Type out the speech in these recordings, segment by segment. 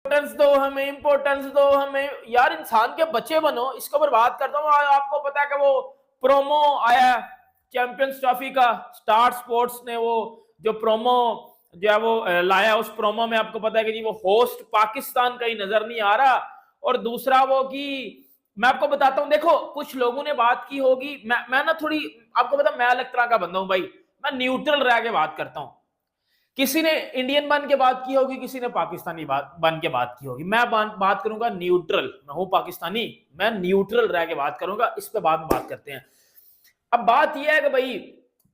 Importance दो हमें, importance दो हमें। यार इंसान के बच्चे बनो, इसके ऊपर बात करता हूँ। आपको पता है कि वो प्रोमो आया चैंपियंस ट्रॉफी का, स्टार स्पोर्ट्स ने वो जो प्रोमो जो है वो लाया, उस प्रोमो में आपको पता है कि जी वो होस्ट पाकिस्तान का ही नजर नहीं आ रहा। और दूसरा वो कि मैं आपको बताता हूँ, देखो कुछ लोगों ने बात की होगी, मैं ना थोड़ी, आपको पता मैं अलग तरह का बंदा हूँ भाई, मैं न्यूट्रल रह के बात करता हूँ। किसी ने इंडियन बन के बात की होगी, किसी ने पाकिस्तानी बन के बात की होगी, मैं बात करूंगा न्यूट्रल। मैं हूं पाकिस्तानी, मैं न्यूट्रल रह के बात करूंगा। इस पे बाद में बात करते हैं। अब बात यह है कि भाई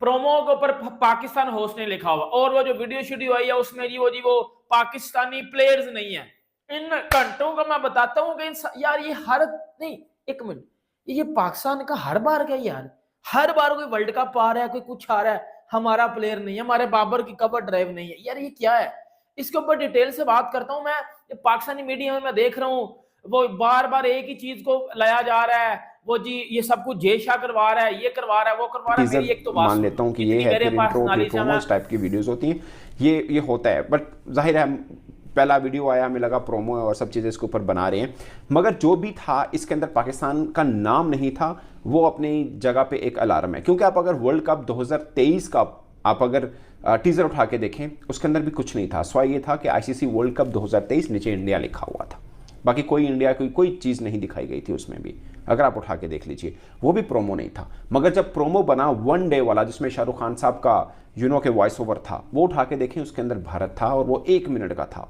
प्रोमो के ऊपर पाकिस्तान होस्ट ने लिखा हुआ, और वो जो वीडियो शूडियो आई है उसमें जी वो पाकिस्तानी प्लेयर्स नहीं है। इन घंटों का मैं बताता हूँ कि यार ये हर नहीं, एक मिनट, ये पाकिस्तान का हर बार क्या यार, हर बार कोई वर्ल्ड कप आ रहा है, कोई कुछ आ रहा है, हमारा प्लेयर नहीं है, हमारे बाबर की कवर ड्राइव नहीं है। यार ये क्या है? इसके ऊपर डिटेल से बात करता हूं मैं। पाकिस्तानी मीडिया में मैं देख रहा हूं, वो बार बार एक ही चीज को लाया जा रहा है, वो जी ये सब कुछ जय शाह करवा रहा है, ये करवा रहा है, वो करवा रहा है। मेरी एक तो बात मान लेता हूँ कि ये इतनी है, मेरे फिर पास इंट्रो फिर नॉलेज है। प्रोमो इस टाइप की वीडियोस होती हैं, ये होता है। बट जाहिर है पहला वीडियो आया, हमें लगा प्रोमो है और सब चीज़ें इसके ऊपर बना रहे हैं, मगर जो भी था इसके अंदर पाकिस्तान का नाम नहीं था। वो अपनी जगह पे एक अलार्म है, क्योंकि आप अगर वर्ल्ड कप 2023 का आप अगर टीजर उठा के देखें, उसके अंदर भी कुछ नहीं था। सवाल ये था कि आईसीसी वर्ल्ड कप 2023 नीचे इंडिया लिखा हुआ था, बाकी कोई इंडिया की कोई चीज़ नहीं दिखाई गई थी उसमें भी। अगर आप उठा के देख लीजिए, वो भी प्रोमो नहीं था। मगर जब प्रोमो बना वन डे वाला, जिसमें शाहरुख खान साहब का के वॉइस ओवर था, वो उठा के देखें, उसके अंदर भारत था और वो 1 मिनट का था।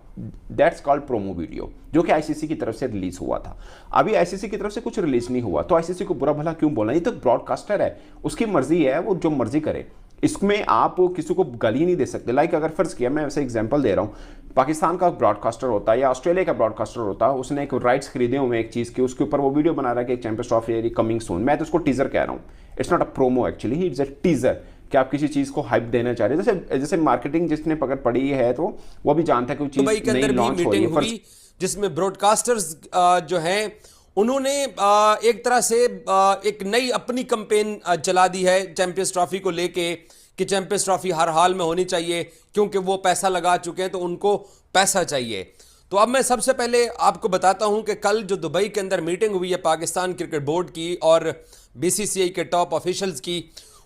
दैट्स कॉल्ड प्रोमो वीडियो, जो कि आईसीसी की तरफ से रिलीज हुआ था। अभी आईसीसी की तरफ से कुछ रिलीज नहीं हुआ, तो आईसीसी को बुरा भला क्यों बोलना? ये तो ब्रॉडकास्टर है, उसकी मर्जी है, वो जो मर्जी करे। इसमें आप किसी को गाली नहीं दे सकते। लाइक अगर फर्ज किया, मैं वैसे एग्जांपल दे रहा हूँ, पाकिस्तान का ब्रॉडकास्टर होता है या ऑस्ट्रेलिया का ब्रॉडकास्टर होता है, उसने एक राइट्स खरीदे हुए एक चीज़ के, उसके ऊपर वो वीडियो बना रहा है कि एक चैंपियंस ट्रॉफी कमिंग सून। मैं तो उसको टीजर कह रहा हूँ, it's not a promo actually, it's a teaser, कि आप किसी चीज़ को हाइप देना चाह रहे हैं। जैसे जैसे मार्केटिंग जिसने पकड़ पड़ी है, तो वो भी जानता है कि वो चीज़ नई लॉन्च हो रही है, जिसमें ब्रॉडकास्टर्स जो हैं उन्होंने एक तरह से एक नई अपनी कैंपेन चला दी है चैंपियंस ट्रॉफी को लेके, कि चैंपियंस ट्रॉफी हर हाल में होनी चाहिए, क्योंकि वो पैसा लगा चुके हैं तो उनको पैसा चाहिए। तो अब मैं सबसे पहले आपको बताता हूं कि कल जो दुबई के अंदर मीटिंग हुई है पाकिस्तान क्रिकेट बोर्ड की और बीसीसीआई के टॉप ऑफिशियल्स की,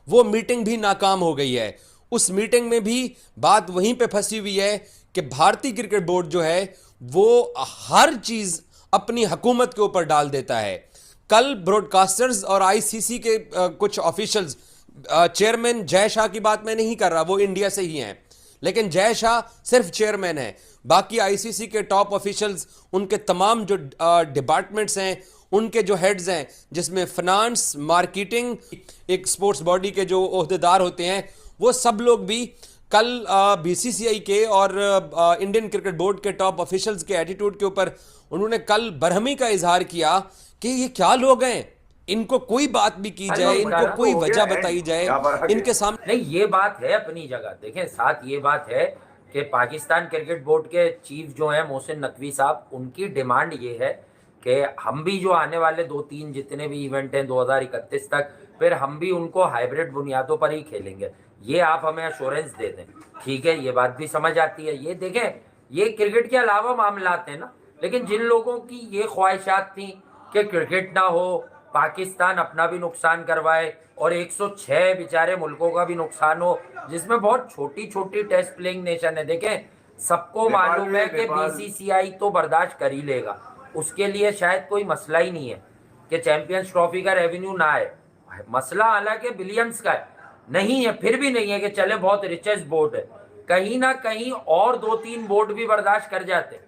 वो मीटिंग भी नाकाम हो गई है। उस मीटिंग में भी बात वहीं पे फंसी हुई है कि भारतीय क्रिकेट बोर्ड जो है वो हर चीज अपनी हुकूमत के ऊपर डाल देता है। कल ब्रॉडकास्टर्स और आईसीसी के कुछ ऑफिशियल्स, चेयरमैन जय शाह की बात मैं नहीं कर रहा, वो इंडिया से ही हैं, लेकिन जय शाह सिर्फ चेयरमैन है। बाकी आईसीसी के टॉप ऑफिशियल्स, उनके तमाम जो डिपार्टमेंट्स हैं, उनके जो हेड्स हैं, जिसमें फाइनेंस, मार्केटिंग, एक स्पोर्ट्स बॉडी के जो ओहदेदार होते हैं, वो सब लोग भी कल बीसीसीआई के और इंडियन क्रिकेट बोर्ड के टॉप ऑफिशियल्स के एटीट्यूड के ऊपर उन्होंने कल बरहमी का इजहार किया कि ये क्या लोग हैं, इनको कोई बात भी की जाए, इनको कोई वजह बताई जाए, इनके सामने नहीं। ये बात है अपनी जगह, देखें साथ ये बात है कि पाकिस्तान क्रिकेट बोर्ड के चीफ जो है मोहसिन नकवी साहब, उनकी डिमांड ये है कि हम भी जो आने वाले 2-3 जितने भी इवेंट हैं 2031 तक, फिर हम भी उनको हाइब्रिड बुनियादों पर ही खेलेंगे। ये आप हमें एश्योरेंस दे दें। ठीक है, ये बात भी समझ आती है। ये देखें, ये क्रिकेट के अलावा मामलात हैं ना, लेकिन जिन लोगों की ये ख्वाहिशात थी कि क्रिकेट ना हो, पाकिस्तान अपना भी नुकसान करवाए और 106 बेचारे मुल्कों का भी नुकसान हो, जिसमें बहुत छोटी छोटी टेस्ट प्लेइंग नेशन है। देखें, सबको मालूम है कि बीसीसीआई तो बर्दाश्त कर ही लेगा, उसके लिए शायद कोई मसला ही नहीं है कि चैंपियंस ट्रॉफी का रेवेन्यू ना आए। मसला हालांकि बिलियंस का है, नहीं है, फिर भी नहीं है कि चले बहुत रिचेस्ट बोर्ड है, कहीं ना कहीं और 2-3 बोर्ड भी बर्दाश्त कर जाते,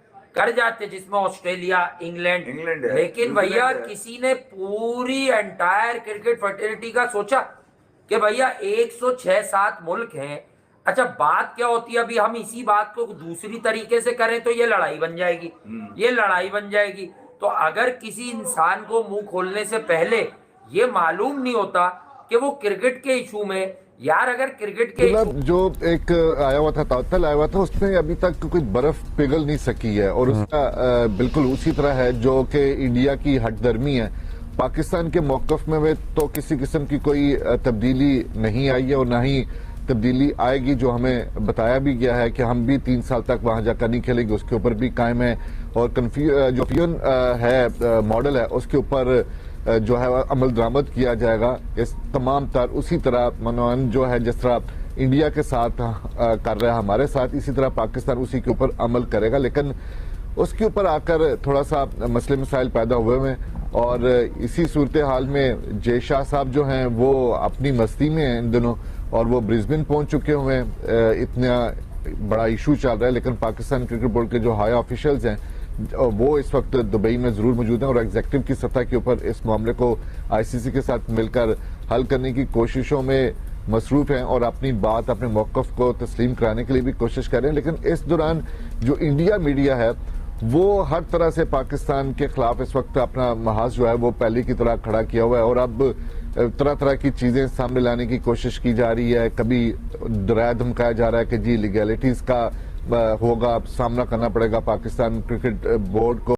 जिसमें ऑस्ट्रेलिया, इंग्लैंड है। लेकिन भैया किसी ने पूरी एंटायर क्रिकेट फर्टिलिटी का सोचा कि भैया 106-7 मुल्क हैं। अच्छा, बात क्या होती है, अभी हम इसी बात को दूसरी तरीके से करें तो ये लड़ाई बन जाएगी। तो अगर किसी इंसान को मुंह खोलने से पहले ये मालूम नहीं होता कि वो क्रिकेट के इशू में, यार अगर क्रिकेट के जो एक आया हुआ था, तातल आया हुआ था, उसमें अभी तक कोई बर्फ पिघल नहीं सकी है, और उसका बिल्कुल उसी तरह है जो कि इंडिया की हटदर्मी है। पाकिस्तान के मौकफ में तो किसी किस्म की कोई तब्दीली नहीं आई है, और ना ही तब्दीली आएगी, जो हमें बताया भी गया है कि हम भी 3 साल तक वहां जाकर नहीं खेलेंगे, उसके ऊपर भी कायम है। और जो फ्यूजन है मॉडल है उसके ऊपर जो है अमल दरामद किया जाएगा। इस तमाम तर उसी तरह मनोरंजन जो है जिस तरह इंडिया के साथ कर रहा है हमारे साथ, इसी तरह पाकिस्तान उसी के ऊपर अमल करेगा। लेकिन उसके ऊपर आकर थोड़ा सा मसले मसाइल पैदा हुए हैं और इसी सूरत हाल में जय शाह साहब जो हैं वो अपनी मस्ती में हैं इन दिनों और वो ब्रिस्बेन पहुंच चुके हुए हैं। इतना बड़ा इशू चल रहा है, लेकिन पाकिस्तान क्रिकेट बोर्ड के जो हाई ऑफिशियल्स हैं वो इस वक्त दुबई में जरूर मौजूद हैं और एग्जीक्यूटिव की सतह के ऊपर इस मामले को आईसीसी के साथ मिलकर हल करने की कोशिशों में मसरूफ हैं और अपनी बात, अपने मौक़िफ़ को तस्लीम कराने के लिए भी कोशिश कर रहे हैं। लेकिन इस दौरान जो इंडिया मीडिया है वो हर तरह से पाकिस्तान के खिलाफ इस वक्त अपना महाज जो है वो पहले की तरह खड़ा किया हुआ है और अब तरह तरह की चीज़ें सामने लाने की कोशिश की जा रही है। कभी डराया धमकाया जा रहा है कि जी लीगैलिटीज़ का होगा, सामना करना पड़ेगा पाकिस्तान क्रिकेट बोर्ड को।